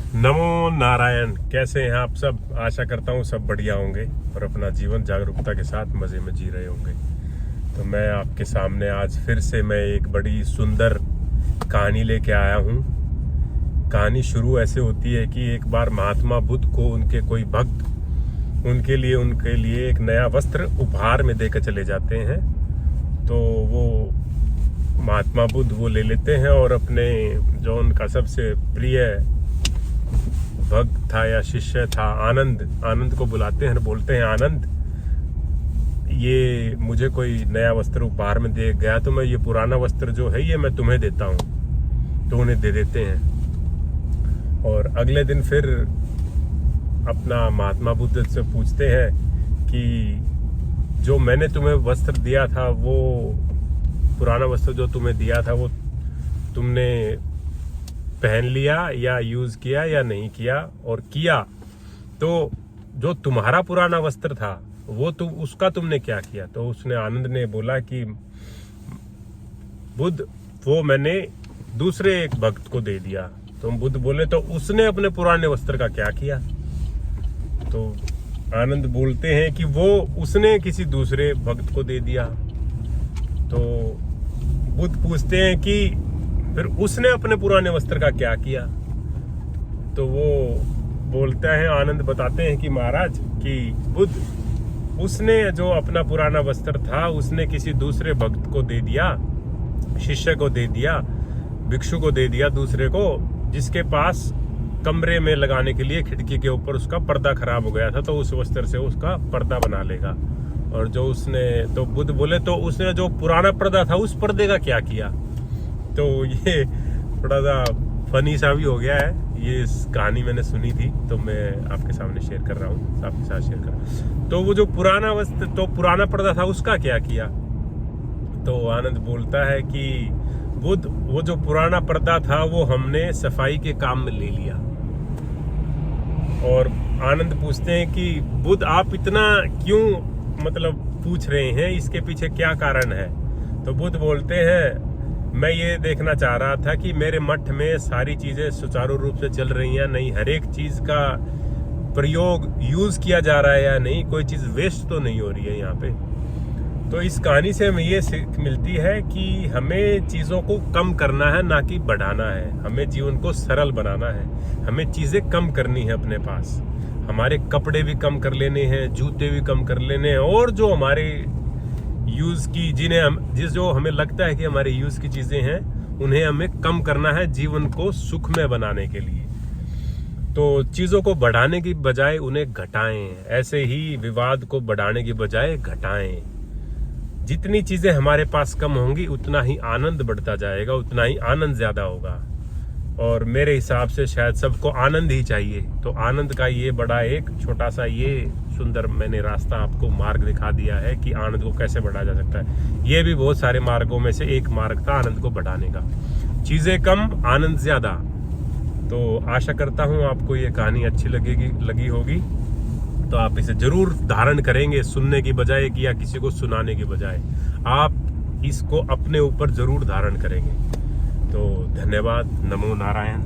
नमो नारायण। कैसे हैं आप सब? आशा करता हूँ सब बढ़िया होंगे और अपना जीवन जागरूकता के साथ मज़े में जी रहे होंगे। तो मैं आपके सामने आज फिर से मैं एक बड़ी सुंदर कहानी लेके आया हूँ। कहानी शुरू ऐसे होती है कि एक बार महात्मा बुद्ध को उनके कोई भक्त उनके लिए एक नया वस्त्र उपहार में देकर चले जाते हैं। तो वो महात्मा बुद्ध वो ले लेते हैं और अपने जो उनका सबसे प्रिय भक्त था या शिष्य था आनंद को बुलाते हैं और बोलते हैं, आनंद, ये मुझे कोई नया वस्त्र उपहार में दे गया तो मैं ये पुराना वस्त्र जो है ये मैं तुम्हें देता हूँ। तो उन्हें दे देते हैं और अगले दिन फिर अपना महात्मा बुद्ध से पूछते हैं कि जो मैंने तुम्हें वस्त्र दिया था, वो पुराना वस्त्र जो तुम्हें दिया था वो तुमने पहन लिया या यूज किया या नहीं किया, और किया तो जो तुम्हारा पुराना वस्त्र था वो उसका तुमने क्या किया? तो उसने आनंद ने बोला कि बुद्ध, वो मैंने दूसरे एक भक्त को दे दिया। तो बुद्ध बोले, तो उसने अपने पुराने वस्त्र का क्या किया? तो आनंद बोलते हैं कि वो उसने किसी दूसरे भक्त को दे दिया। तो बुद्ध पूछते हैं कि फिर उसने अपने पुराने वस्त्र का क्या किया? तो वो बोलता है, आनंद बताते हैं कि महाराज कि बुद्ध, उसने जो अपना पुराना वस्त्र था उसने किसी दूसरे भक्त को दे दिया, शिष्य को दे दिया, भिक्षु को दे दिया, दूसरे को, जिसके पास कमरे में लगाने के लिए खिड़की के ऊपर उसका पर्दा खराब हो गया था, तो उस वस्त्र से उसका पर्दा बना लेगा। और जो उसने, तो बुद्ध बोले, तो उसने जो पुराना पर्दा था उस पर्दे का क्या किया? तो ये थोड़ा सा फनी सा भी हो गया है। ये इस कहानी मैंने सुनी थी तो मैं आपके सामने शेयर कर रहा हूँ, आपके साथ शेयर कर रहा हूँ। तो वो जो पुराना वस्त्र, तो पुराना पर्दा था उसका क्या किया? तो आनंद बोलता है कि बुद्ध, वो जो पुराना पर्दा था वो हमने सफाई के काम में ले लिया। और आनंद पूछते हैं कि बुद्ध, आप इतना क्यों पूछ रहे हैं, इसके पीछे क्या कारण है? तो बुद्ध बोलते हैं, मैं ये देखना चाह रहा था कि मेरे मठ में सारी चीजें सुचारू रूप से चल रही हैं नहीं, हर एक चीज का प्रयोग यूज किया जा रहा है या नहीं, कोई चीज वेस्ट तो नहीं हो रही है यहाँ पे। तो इस कहानी से हमें ये सीख मिलती है कि हमें चीजों को कम करना है, ना कि बढ़ाना है। हमें जीवन को सरल बनाना है, हमें चीजें कम करनी है अपने पास। हमारे कपड़े भी कम कर लेने हैं, जूते भी कम कर लेने हैं, और जो हमारे यूज की, जो हमें लगता है कि हमारे यूज की चीजें हैं, उन्हें हमें कम करना है जीवन को सुखमय बनाने के लिए। तो चीजों को बढ़ाने की बजाय उन्हें घटाएं। ऐसे ही विवाद को बढ़ाने की बजाय घटाएं। जितनी चीजें हमारे पास कम होंगी उतना ही आनंद बढ़ता जाएगा, उतना ही आनंद ज्यादा होगा। और मेरे हिसाब से शायद सबको आनंद ही चाहिए। तो आनंद का ये बड़ा एक छोटा सा ये सुंदर मैंने रास्ता आपको मार्ग दिखा दिया है कि आनंद को कैसे बढ़ाया जा सकता है। ये भी बहुत सारे मार्गों में से एक मार्ग था आनंद को बढ़ाने का। चीजें कम, आनंद ज्यादा। तो आशा करता हूँ आपको ये कहानी अच्छी लगी होगी। तो आप इसे जरूर धारण करेंगे, सुनने की बजाय कि या किसी को सुनाने की बजाय आप इसको अपने ऊपर जरूर धारण करेंगे। तो धन्यवाद। नमो नारायण।